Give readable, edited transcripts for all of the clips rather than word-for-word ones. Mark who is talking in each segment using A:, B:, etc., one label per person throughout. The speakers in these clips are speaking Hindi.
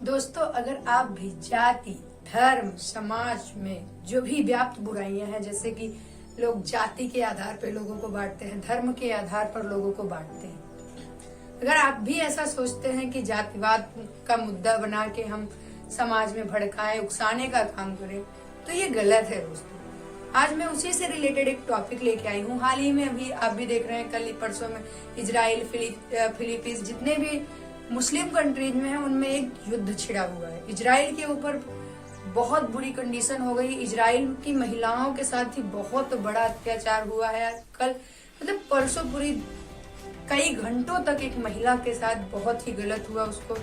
A: दोस्तों, अगर आप भी जाति, धर्म, समाज में जो भी व्याप्त बुराइयां हैं, जैसे कि लोग जाति के आधार पर लोगों को बांटते हैं, धर्म के आधार पर लोगों को बांटते हैं, अगर आप भी ऐसा सोचते हैं कि जातिवाद का मुद्दा बना के हम समाज में भड़काएं, उकसाने का काम करें, तो ये गलत है दोस्तों। आज मैं उसी से रिलेटेड एक टॉपिक लेके आई हूँ। हाल ही में अभी आप भी देख रहे हैं, कल ही परसों में इजराइल, फिलीपींस, जितने भी मुस्लिम कंट्रीज में है, उनमें एक युद्ध छिड़ा हुआ है। इजराइल के ऊपर बहुत बुरी कंडीशन हो गई। इजराइल की महिलाओं के साथ ही बहुत बड़ा अत्याचार हुआ है। कल मतलब परसों पूरी कई घंटों तक एक महिला के साथ बहुत ही गलत हुआ, उसको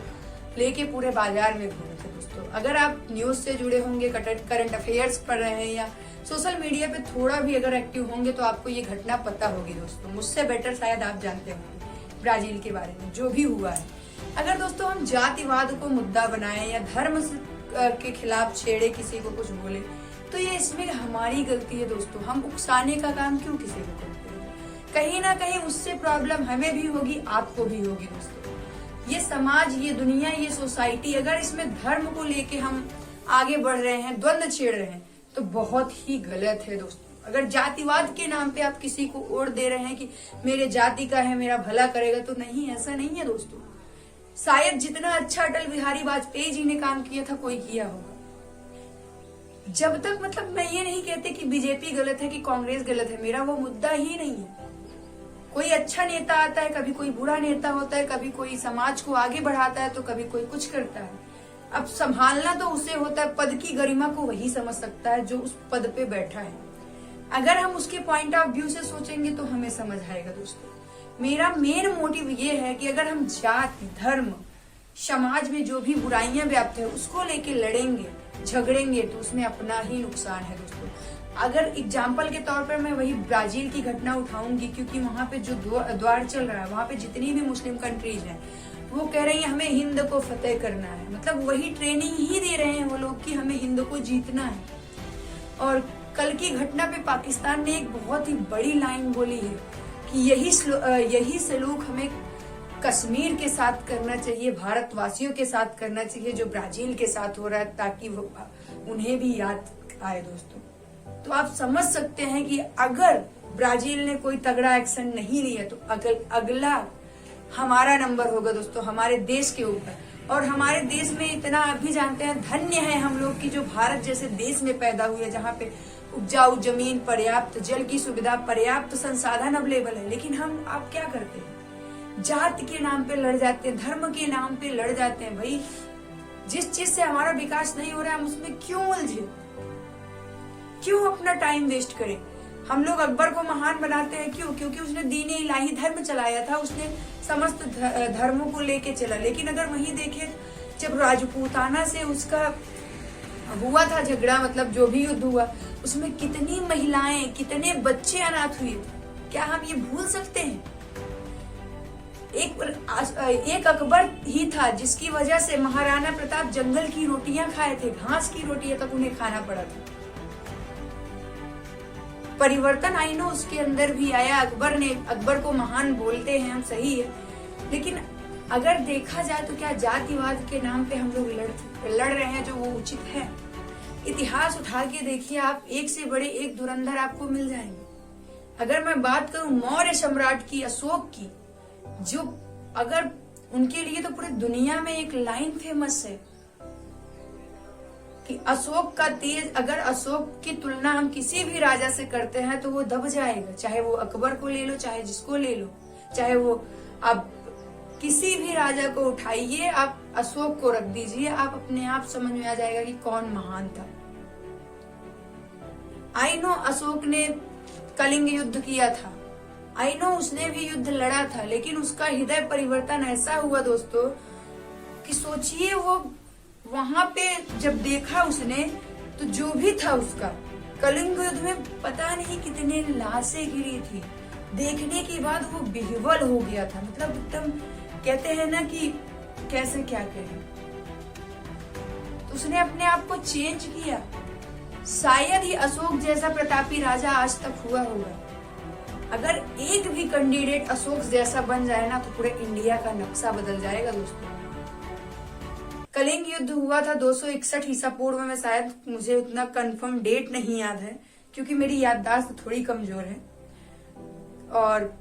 A: लेके पूरे बाजार में घूमे थे दोस्तों। अगर आप न्यूज से जुड़े होंगे, करंट अफेयर्स पढ़ रहे हैं या सोशल मीडिया पे थोड़ा भी अगर एक्टिव होंगे, तो आपको ये घटना पता होगी दोस्तों। मुझसे बेटर शायद आप जानते होंगे ब्राजील के बारे में जो भी हुआ है। अगर दोस्तों हम जातिवाद को मुद्दा बनाएं या धर्म के खिलाफ छेड़े, किसी को कुछ बोले, तो ये इसमें हमारी गलती है दोस्तों। हम उकसाने का काम क्यों किसी को करते हैं? कहीं ना कहीं उससे प्रॉब्लम हमें भी होगी, आपको भी होगी दोस्तों। ये समाज, ये दुनिया, ये सोसाइटी, अगर इसमें धर्म को लेके हम आगे बढ़ रहे हैं, द्वंद्व छेड़ रहे हैं, तो बहुत ही गलत है दोस्तों। अगर जातिवाद के नाम पे आप किसी को ओढ़ दे रहे हैं कि मेरे जाति का है, मेरा भला करेगा, तो नहीं, ऐसा नहीं है दोस्तों। शायद जितना अच्छा अटल बिहारी वाजपेयी जी ने काम किया था, कोई किया होगा। जब तक मतलब मैं ये नहीं कहती कि बीजेपी गलत है कि कांग्रेस गलत है, मेरा वो मुद्दा ही नहीं है। कोई अच्छा नेता आता है, कभी कोई बुरा नेता होता है, कभी कोई समाज को आगे बढ़ाता है, तो कभी कोई कुछ करता है। अब संभालना तो उसे होता है, पद की गरिमा को वही समझ सकता है जो उस पद पे बैठा है। अगर हम उसके पॉइंट ऑफ व्यू से सोचेंगे तो हमें समझ आएगा दोस्तों। मेरा मेन मोटिव ये है कि अगर हम जाति, धर्म, समाज में जो भी बुराइयां व्याप्त है, उसको लेके लड़ेंगे, झगड़ेंगे, तो उसमें अपना ही नुकसान है दोस्तों। अगर एग्जाम्पल के तौर पर मैं वही ब्राजील की घटना उठाऊंगी, क्योंकि वहां पे जो द्वार चल रहा है, वहां पे जितनी भी मुस्लिम कंट्रीज हैं, वो कह रही है हमें हिंद को फतेह करना है। मतलब वही ट्रेनिंग ही दे रहे हैं वो लोग कि हमें हिंद को जीतना है। और कल की घटना पे पाकिस्तान ने एक बहुत ही बड़ी लाइन बोली है कि यही सलूक हमें कश्मीर के साथ करना चाहिए, भारतवासियों के साथ करना चाहिए, जो ब्राजील के साथ हो रहा है, ताकि उन्हें भी याद आए दोस्तों। तो आप समझ सकते हैं कि अगर ब्राजील ने कोई तगड़ा एक्शन नहीं लिया, तो अगला हमारा नंबर होगा दोस्तों, हमारे देश के ऊपर। और हमारे देश में इतना आप भी जानते हैं, धन्य है हम लोग की जो भारत जैसे देश में पैदा हुए, जहाँ पे उपजाऊ जमीन, पर्याप्त जल की सुविधा, पर्याप्त संसाधन अवेलेबल है। लेकिन हम आप क्या करते हैं? जात के नाम पे लड़ जाते हैं, धर्म के नाम पे लड़ जाते हैं। भाई, जिस चीज से हमारा विकास नहीं हो रहा है, हम उसमें क्यों उलझे? क्यों अपना टाइम वेस्ट करें? हम लोग अकबर को महान बनाते हैं, क्यों? क्योंकि उसने दीन इलाही धर्म चलाया था, उसने समस्त धर्मों को लेके चला। लेकिन अगर वहीं देखें, जब राजपूताना से उसका हुआ था झगड़ा, मतलब जो भी युद्ध हुआ, उसमें कितनी महिलाएं, कितने बच्चे अनाथ हुए थे, क्या हम ये भूल सकते हैं? एक अकबर ही था जिसकी वजह से महाराणा प्रताप जंगल की रोटियां खाए थे, घास की रोटियां तक उन्हें खाना पड़ा था। परिवर्तन आई नो उसके अंदर भी आया। अकबर को महान बोलते हैं हम, सही है, लेकिन अगर देखा जाए तो क्या जातिवाद के नाम पे हम लोग लड़ रहे हैं जो वो उचित है? इतिहास उठा के देखिए आप, एक से बड़े एक धुरंधर आपको मिल जाएंगे। अगर मैं बात करूं मौर्य सम्राट की, अशोक की, जो अगर उनके लिए तो पूरी दुनिया में एक लाइन फेमस है कि अशोक का तेज, अगर अशोक की तुलना हम किसी भी राजा से करते हैं तो वो दब जाएगा। चाहे वो अकबर को ले लो, चाहे जिसको ले लो, चाहे वो आप किसी भी राजा को उठाइए, आप अशोक को रख दीजिए, आप अपने आप समझ में आ जाएगा कि कौन महान था। आई नो अशोक ने कलिंग युद्ध किया था, आई नो उसने भी युद्ध लड़ा था, लेकिन उसका हृदय परिवर्तन ऐसा हुआ दोस्तों कि सोचिए, वो वहां पे जब देखा उसने, तो जो भी था उसका, कलिंग युद्ध में पता नहीं कितने लाशें गिरी थी, देखने के बाद वो विह्वल हो गया था। मतलब एकदम कहते हैं ना कि कैसे क्या करें, तो उसने अपने आप को चेंज किया। शायद ही अशोक जैसा प्रतापी राजा आज तक हुआ होगा। अगर एक भी कैंडिडेट अशोक जैसा बन जाए ना, तो पूरे इंडिया का नक्शा बदल जाएगा दोस्तों। कलिंग युद्ध हुआ था 261 ईसा पूर्व में, शायद, मुझे उतना कंफर्म डेट नहीं याद है क्योंकि मेरी याददाश्त थोड़ी कमजोर है। और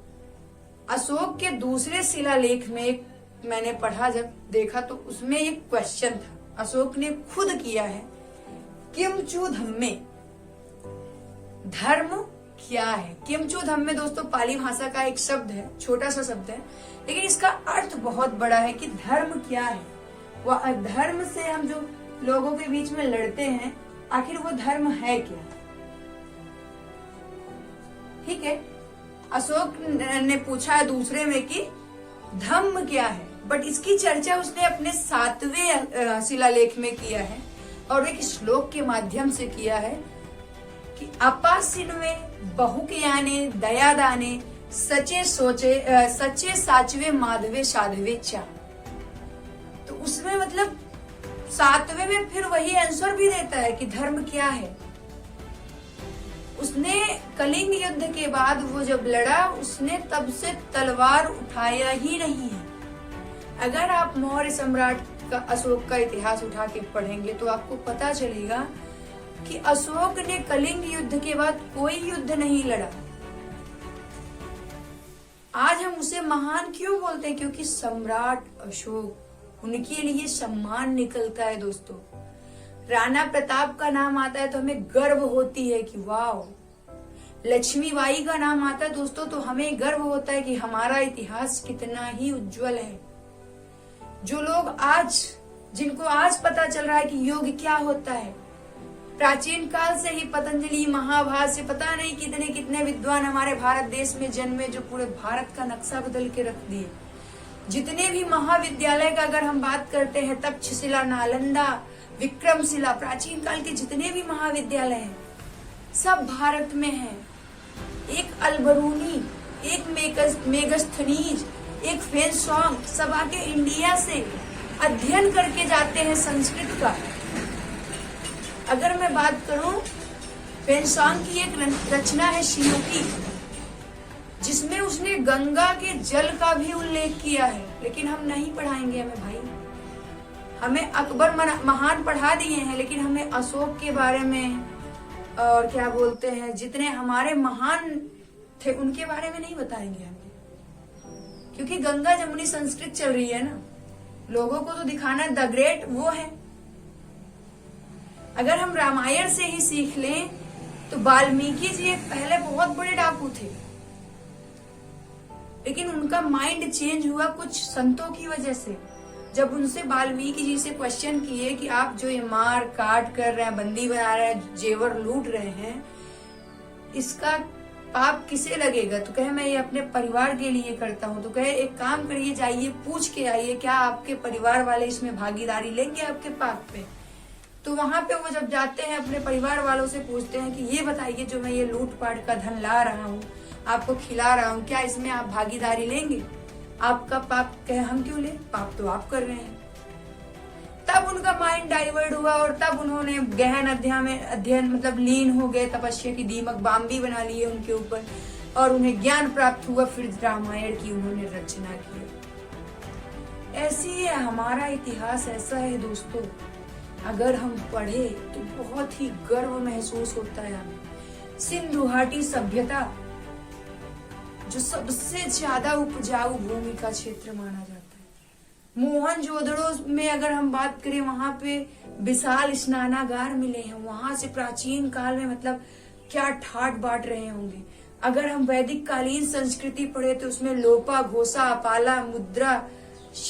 A: अशोक के दूसरे शिलालेख में एक मैंने पढ़ा, जब देखा तो उसमें एक क्वेश्चन था, अशोक ने खुद किया है, किमचु धम्मे, धर्म क्या है। किमचु धम्मे दोस्तों पाली भाषा का एक शब्द है, छोटा सा शब्द है, लेकिन इसका अर्थ बहुत बड़ा है कि धर्म क्या है। वह धर्म से हम जो लोगों के बीच में लड़ते हैं, आखिर वो धर्म है क्या। ठीक है, अशोक ने पूछा दूसरे में कि धम्म क्या है, बट इसकी चर्चा उसने अपने 7वें शिलालेख में किया है और एक श्लोक के माध्यम से किया है कि अपासिनवे बहुकयाने दयादाने सचे सोचे सचे साचवे माधवे साधवे चा। तो उसमें मतलब 7वें में फिर वही आंसर भी देता है कि धर्म क्या है। उसने कलिंग युद्ध के बाद वो जब लड़ा, उसने तब से तलवार उठाया ही नहीं है। अगर आप मौर्य सम्राट का अशोक का इतिहास उठा के पढ़ेंगे तो आपको पता चलेगा कि अशोक ने कलिंग युद्ध के बाद कोई युद्ध नहीं लड़ा। आज हम उसे महान क्यों बोलते हैं? क्योंकि सम्राट अशोक, उनके लिए सम्मान निकलता है दोस्तों। राणा प्रताप का नाम आता है तो हमें गर्व होती है कि वाह। लक्ष्मीबाई का नाम आता है दोस्तों तो हमें गर्व होता है कि हमारा इतिहास कितना ही उज्जवल है। जो लोग आज, जिनको आज पता चल रहा है कि योग क्या होता है, प्राचीन काल से ही पतंजलि, महाभारत से पता नहीं कितने कितने विद्वान हमारे भारत देश में जन्मे, जो पूरे भारत का नक्शा बदल के रख दिए। जितने भी महाविद्यालय का अगर हम बात करते हैं, तक्षशिला, नालंदा, विक्रमशिला, प्राचीन काल के जितने भी महाविद्यालय हैं सब भारत में हैं। एक अलबरूनी, एक मेगस्थनीज, एक फेनसोंग, सब आके इंडिया से अध्ययन करके जाते हैं संस्कृत का। अगर मैं बात करूं, फेनसोंग की एक रचना है शिनुकी, जिसमें उसने गंगा के जल का भी उल्लेख किया है, लेकिन हम नहीं पढ़ाएंगे हमें भाई। हमें अकबर महान पढ़ा दिए हैं, लेकिन हमें अशोक के बारे में और क्या बोलते हैं जितने हमारे महान थे उनके बारे में नहीं बताएंगे हमें, क्योंकि गंगा जमुनी संस्कृत चल रही है ना। लोगों को तो दिखाना द ग्रेट वो है। अगर हम रामायण से ही सीख लें तो वाल्मीकि जी एक पहले बहुत बड़े डाकू थे, लेकिन उनका माइंड चेंज हुआ कुछ संतों की वजह से। जब उनसे वाल्मीकि जी से क्वेश्चन किए कि आप जो ये मार काट कर रहे हैं, बंदी बना रहे हैं, जेवर लूट रहे हैं, इसका पाप किसे लगेगा? तो कहे मैं ये अपने परिवार के लिए करता हूँ। तो कहे एक काम करिए, जाइए पूछ के आइए क्या आपके परिवार वाले इसमें भागीदारी लेंगे आपके पाप पे। तो वहां पे वो जब जाते हैं अपने परिवार वालों से पूछते हैं कि ये बताइए जो मैं ये लूटपाट का धन ला रहा हूँ, आपको खिला रहा हूँ, क्या इसमें आप भागीदारी लेंगे? आपका पाप कहे हम क्यों ले, पाप तो आप कर रहे हैं। तब उनका माइंड डाइवर्ट हुआ और तब उन्होंने गहन अध्ययन मतलब लीन हो गए, तपस्या की दीमक बाम्बी बना लिए उनके ऊपर और उन्हें ज्ञान प्राप्त हुआ। फिर रामायण की उन्होंने रचना की। ऐसी है हमारा इतिहास, ऐसा है दोस्तों। अगर हम पढ़े तो बहुत ही गर्व महसूस होता है हमें। सिंधु घाटी सभ्यता जो सबसे ज्यादा उपजाऊ भूमि का क्षेत्र माना जाता है। मोहनजोदड़ो में अगर हम बात करें, वहां पे विशाल स्नानागार मिले हैं। वहां से प्राचीन काल में मतलब क्या ठाट बाट रहे होंगे। अगर हम वैदिक कालीन संस्कृति पढ़े तो उसमें लोपा, घोषा, अपाला, मुद्रा,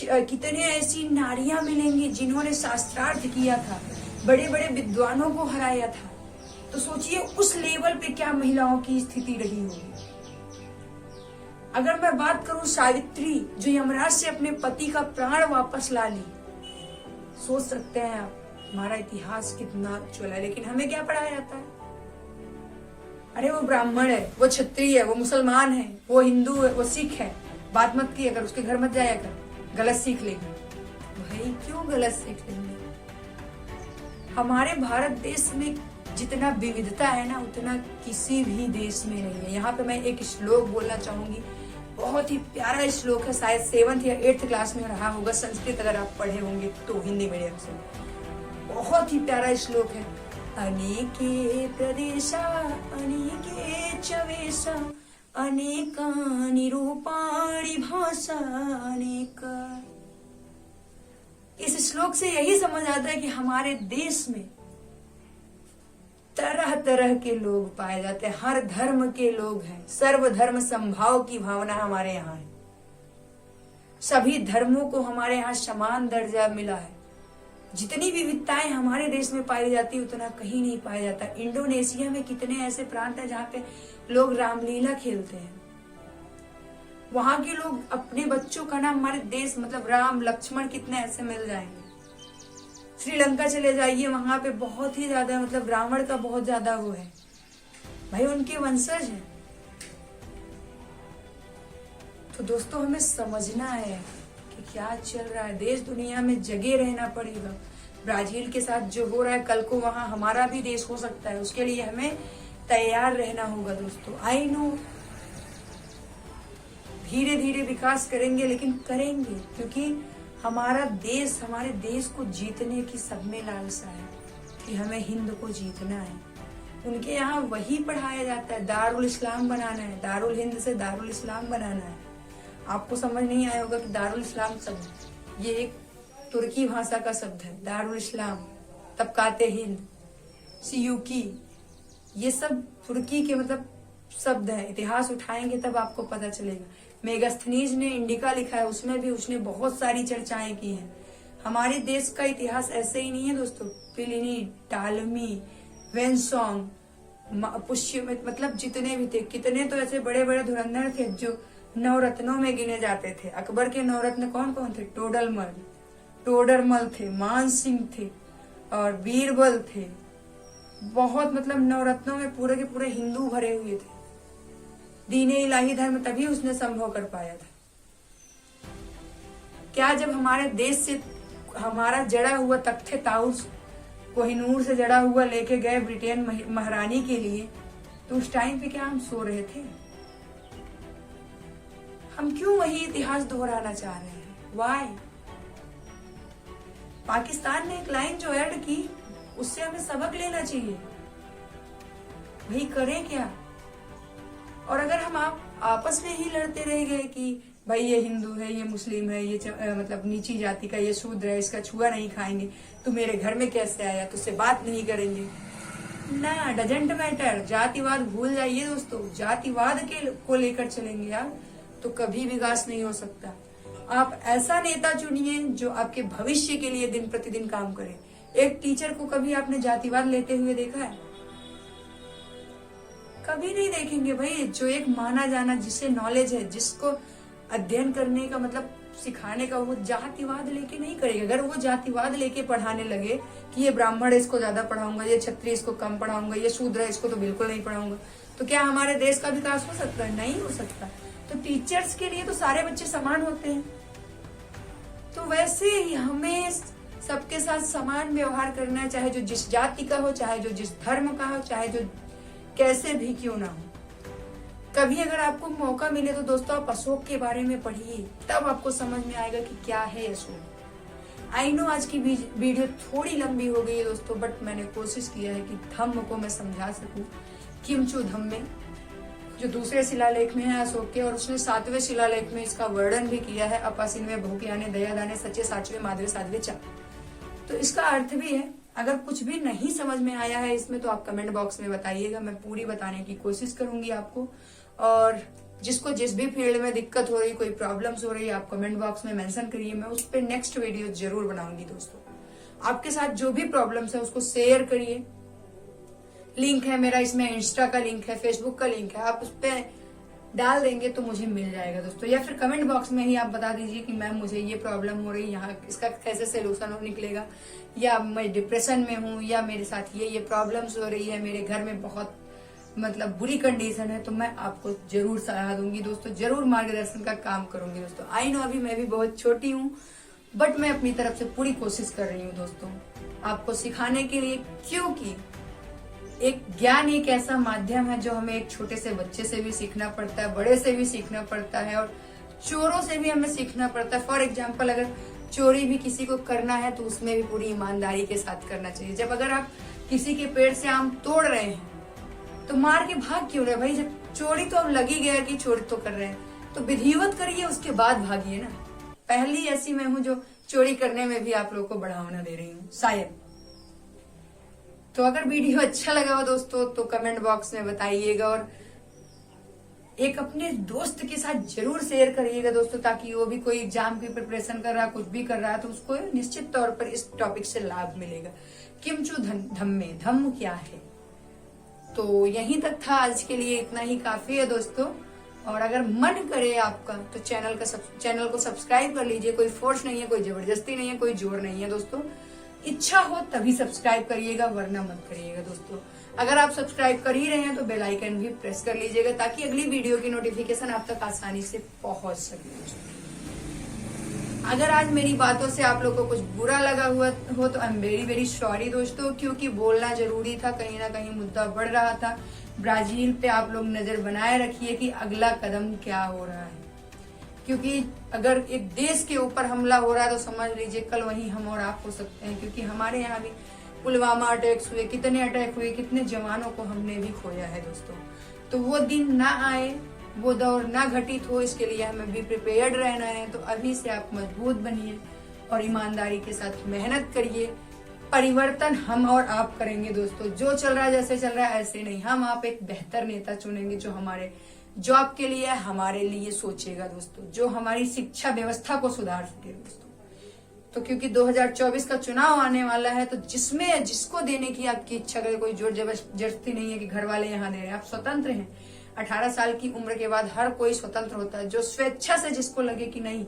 A: कितने ऐसी नारियां मिलेंगी जिन्होंने शास्त्रार्थ किया था, बड़े बड़े विद्वानों को हराया था। तो सोचिए उस लेवल पे क्या महिलाओं की स्थिति रही होगी। अगर मैं बात करूं सावित्री, जो यमराज से अपने पति का प्राण वापस ला ली, सोच सकते हैं आप हमारा इतिहास कितना उज्ज्वल है। लेकिन हमें क्या पढ़ाया जाता है? अरे वो ब्राह्मण है, वो क्षत्रिय है, वो मुसलमान है, वो हिंदू है, वो सिख है, बात मत किया कर, उसके घर मत जाया कर, गलत सीख लेंगे। भाई क्यों गलत सीख लेंगे? हमारे भारत देश में जितना विविधता है ना, उतना किसी भी देश में नहीं है। यहाँ पे मैं एक श्लोक बोलना चाहूंगी, बहुत ही प्यारा श्लोक है, शायद 7th या 8th क्लास में रहा होगा, संस्कृत अगर आप पढ़े होंगे तो हिंदी मीडियम से। बहुत ही प्यारा श्लोक है। अनेके प्रदेशा अनेके च वेशा अनेकानि रूपाणि भाषा अनेका। इस श्लोक से यही समझ आता है कि हमारे देश में तरह तरह के लोग पाए जाते हैं, हर धर्म के लोग हैं, सर्वधर्म समभाव की भावना हमारे यहाँ है। सभी धर्मों को हमारे यहाँ समान दर्जा मिला है। जितनी विविधताएं हमारे देश में पाई जाती है उतना कहीं नहीं पाया जाता। इंडोनेशिया में कितने ऐसे प्रांत हैं जहाँ पे लोग रामलीला खेलते हैं। वहां के लोग अपने बच्चों का नाम हमारे देश मतलब राम लक्ष्मण कितने ऐसे मिल जाएंगे। श्रीलंका चले जाइए, वहां पे बहुत ही ज्यादा मतलब रावण का बहुत ज्यादा वो है, भाई उनके वंशज हैं। तो दोस्तों हमें समझना है कि क्या चल रहा है, देश दुनिया में जगे रहना पड़ेगा। ब्राजील के साथ जो हो रहा है, कल को वहां हमारा भी देश हो सकता है, उसके लिए हमें तैयार रहना होगा दोस्तों। आई नो धीरे धीरे विकास करेंगे, लेकिन करेंगे, क्योंकि हमारा देश, हमारे देश को जीतने की सब में लालसा है कि हमें हिंद को जीतना है। उनके यहाँ वही पढ़ाया जाता है, दारुल इस्लाम बनाना है, दारुल हिंद से दारुल इस्लाम बनाना है। आपको समझ नहीं आया होगा कि दारुल इस्लाम शब्द ये एक तुर्की भाषा का शब्द है, दारुल इस्लाम, तबकाते हिंद, सियूकी, ये सब तुर्की के मतलब शब्द है। इतिहास उठाएंगे तब आपको पता चलेगा। मेगास्थनीज ने इंडिका लिखा है, उसमें भी उसने बहुत सारी चर्चाएं की हैं। हमारे देश का इतिहास ऐसे ही नहीं है दोस्तों। प्लिनी, टालमी, वेनसोंग, पुष्य मतलब जितने भी थे, कितने तो ऐसे बड़े बड़े धुरंधर थे जो नवरत्नों में गिने जाते थे। अकबर के नवरत्न कौन कौन थे? टोडरमल थे, मान सिंह थे और बीरबल थे। बहुत मतलब नवरत्नों में पूरे के पूरे हिंदू भरे हुए थे। दीने इलाही धर्म तभी उसने संभव कर पाया था। क्या जब हमारे देश से हमारा जड़ा हुआ तख्ते ताउस कोहिनूर से जड़ा हुआ लेके गए ब्रिटेन महारानी के लिए, तो उस टाइम पे क्या हम सो रहे थे? हम क्यों वही इतिहास दोहराना चाह रहे हैं? वाई? पाकिस्तान ने एक लाइन जो ऐड की, उससे हमें सबक लेना चाहिए। भाई करें क्या? और अगर हम आपस में ही लड़ते रह गए कि भाई ये हिंदू है, ये मुस्लिम है, ये मतलब नीची जाति का, ये शूद्र है, इसका छुआ नहीं खाएंगे, तू मेरे घर में कैसे आया, तुझसे बात नहीं करेंगे ना, डजेंट मैटर। जातिवाद भूल जाइए दोस्तों। जातिवाद को लेकर चलेंगे आप तो कभी विकास नहीं हो सकता। आप ऐसा नेता चुनिए जो आपके भविष्य के लिए दिन प्रतिदिन काम करे। एक टीचर को कभी आपने जातिवाद लेते हुए देखा है? कभी नहीं देखेंगे भाई। जो एक माना जाना, जिसे नॉलेज है, जिसको अध्ययन करने का मतलब सिखाने का, वो जातिवाद लेके नहीं करेगा। अगर वो जातिवाद लेके पढ़ाने लगे कि ये ब्राह्मण है इसको ज्यादा पढ़ाऊंगा, ये क्षत्रिय इसको कम पढ़ाऊंगा, ये शूद्र है इसको तो बिल्कुल नहीं पढ़ाऊंगा, तो क्या हमारे देश का विकास हो सकता है? नहीं हो सकता। तो टीचर्स के लिए तो सारे बच्चे समान होते हैं, तो वैसे ही हमें सबके साथ समान व्यवहार करना है, चाहे जो जिस जाति का हो, चाहे जो जिस धर्म का हो, चाहे जो कैसे भी क्यों ना हो। कभी अगर आपको मौका मिले तो दोस्तों आप अशोक के बारे में पढ़िए, तब आपको समझ में आएगा कि क्या है अशोक। आई नो आज की वीडियो थोड़ी लंबी हो गई है दोस्तों, बट मैंने कोशिश किया है कि धम्म को मैं समझा सकूं। किमचु धम्मे जो दूसरे शिलालेख में है अशोक के, और उसने 7वें शिलालेख में इसका वर्णन भी किया है। अपासिनवे बहुक्याने दयादाने सच्चे साचवे माधवे साधवे चा। तो इसका अर्थ भी है। अगर कुछ भी नहीं समझ में आया है इसमें तो आप कमेंट बॉक्स में बताइएगा, मैं पूरी बताने की कोशिश करूंगी आपको। और जिसको जिस भी फील्ड में दिक्कत हो रही, कोई प्रॉब्लम्स हो रही है, आप कमेंट बॉक्स में मेंशन करिए, मैं उस पर नेक्स्ट वीडियो जरूर बनाऊंगी दोस्तों। आपके साथ जो भी प्रॉब्लम्स है उसको शेयर करिए। लिंक है मेरा इसमें, इंस्टा का लिंक है, फेसबुक का लिंक है, आप उस पर डाल देंगे तो मुझे मिल जाएगा दोस्तों। या फिर कमेंट बॉक्स में ही आप बता दीजिए कि मैम मुझे ये प्रॉब्लम हो रही है, यहाँ इसका कैसे सोल्यूशन निकलेगा, या मैं डिप्रेशन में हूँ, या मेरे साथ ये प्रॉब्लम्स हो रही है, मेरे घर में बहुत मतलब बुरी कंडीशन है, तो मैं आपको जरूर सलाह दूंगी दोस्तों, जरूर मार्गदर्शन का काम करूंगी दोस्तों। आई नो अभी मैं भी बहुत छोटी हूँ, बट मैं अपनी तरफ से पूरी कोशिश कर रही हूँ दोस्तों आपको सिखाने के लिए, क्योंकि एक ज्ञान एक ऐसा माध्यम है जो हमें एक छोटे से बच्चे से भी सीखना पड़ता है, बड़े से भी सीखना पड़ता है और चोरों से भी हमें सीखना पड़ता है। फॉर एग्जाम्पल, अगर चोरी भी किसी को करना है तो उसमें भी पूरी ईमानदारी के साथ करना चाहिए। जब अगर आप किसी के पेड़ से आम तोड़ रहे हैं तो मार के भाग क्यों रहे भाई? जब चोरी तो अब लग ही गया कि चोरी तो कर रहे हैं, तो विधिवत करिए, उसके बाद भागिए ना। पहली ऐसी मैं हूं जो चोरी करने में भी आप लोगों को बढ़ावा दे रही हूँ शायद। तो अगर वीडियो अच्छा लगा हो दोस्तों तो कमेंट बॉक्स में बताइएगा और एक अपने दोस्त के साथ जरूर शेयर करिएगा दोस्तों, ताकि वो भी कोई एग्जाम की प्रिपरेशन कर रहा है, कुछ भी कर रहा है, तो उसको निश्चित तौर पर इस टॉपिक से लाभ मिलेगा। किंचु धम्मे, धम्म क्या है? तो यहीं तक था आज के लिए, इतना ही काफी है दोस्तों। और अगर मन करे आपका तो चैनल को सब्सक्राइब कर लीजिए। कोई फोर्स नहीं है, कोई जबरदस्ती नहीं है, कोई जोर नहीं है दोस्तों। इच्छा हो तभी सब्सक्राइब करिएगा, वरना मत करिएगा दोस्तों। अगर आप सब्सक्राइब कर ही रहे हैं तो बेल आइकन भी प्रेस कर लीजिएगा, ताकि अगली वीडियो की नोटिफिकेशन आप तक आसानी से पहुंच सके। अगर आज मेरी बातों से आप लोगों को कुछ बुरा लगा हुआ हो तो I am very very sorry दोस्तों, क्योंकि बोलना जरूरी था। कहीं ना कहीं मुद्दा बढ़ रहा था। ब्राजील पे आप लोग नजर बनाए रखिए कि अगला कदम क्या हो रहा है, क्योंकि अगर एक देश के ऊपर हमला हो रहा है तो समझ लीजिए कल वहीं हम और आप हो सकते हैं। क्योंकि हमारे यहाँ भी पुलवामा अटैक्स हुए, कितने अटैक हुए, कितने जवानों को हमने भी खोया है दोस्तों। तो वो दिन ना आए, वो दौर ना घटित हो, इसके लिए हमें भी प्रिपेयर्ड रहना है। तो अभी से आप मजबूत बनिए और ईमानदारी के साथ मेहनत करिए। परिवर्तन हम और आप करेंगे दोस्तों। जो चल रहा है, जैसे चल रहा है ऐसे नहीं, हम आप एक बेहतर नेता चुनेंगे जो हमारे जॉब के लिए, हमारे लिए सोचेगा दोस्तों, जो हमारी शिक्षा व्यवस्था को सुधार सके दोस्तों। तो क्योंकि 2024 का चुनाव आने वाला है, तो जिसमें जिसको देने की आपकी इच्छा करे, कोई जोर जबरदस्ती नहीं है कि घर वाले यहाँ दे रहे हैं। आप स्वतंत्र हैं। 18 साल की उम्र के बाद हर कोई स्वतंत्र होता है। जो स्वेच्छा से जिसको लगे कि नहीं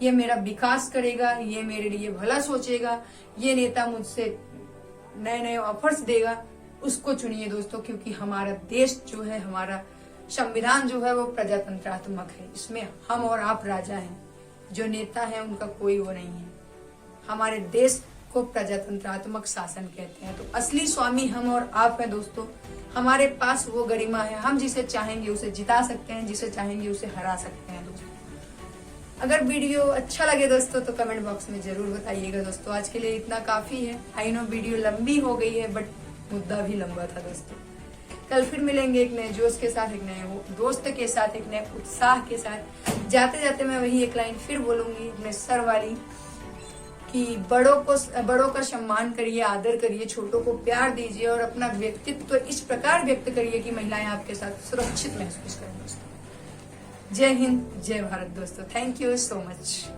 A: ये मेरा विकास करेगा, ये मेरे लिए भला सोचेगा, ये नेता मुझसे नए नए ऑफर्स देगा, उसको चुनिए दोस्तों। क्योंकि हमारा देश जो है, हमारा संविधान जो है वो प्रजातंत्रात्मक है। इसमें हम और आप राजा हैं, जो नेता है उनका कोई वो नहीं है। हमारे देश को प्रजातंत्रात्मक शासन कहते हैं। तो असली स्वामी हम और आप हैं दोस्तों। हमारे पास वो गरिमा है, हम जिसे चाहेंगे उसे जिता सकते हैं, जिसे चाहेंगे उसे हरा सकते हैं दोस्तों। अगर वीडियो अच्छा लगे दोस्तों तो कमेंट बॉक्स में जरूर बताइएगा दोस्तों। आज के लिए इतना काफी है। आई नो वीडियो लंबी हो गई है, बट मुद्दा भी लंबा था दोस्तों। कल फिर मिलेंगे एक नए जोश के साथ, एक नए दोस्त के साथ, एक नए उत्साह के साथ। जाते जाते मैं वही एक लाइन फिर बोलूंगी अपने सर वाली, कि बड़ों का सम्मान करिए, आदर करिए, छोटों को प्यार दीजिए और अपना व्यक्तित्व इस प्रकार व्यक्त करिए कि महिलाएं आपके साथ सुरक्षित महसूस करें दोस्तों। जय हिंद, जय भारत दोस्तों। Thank you so much.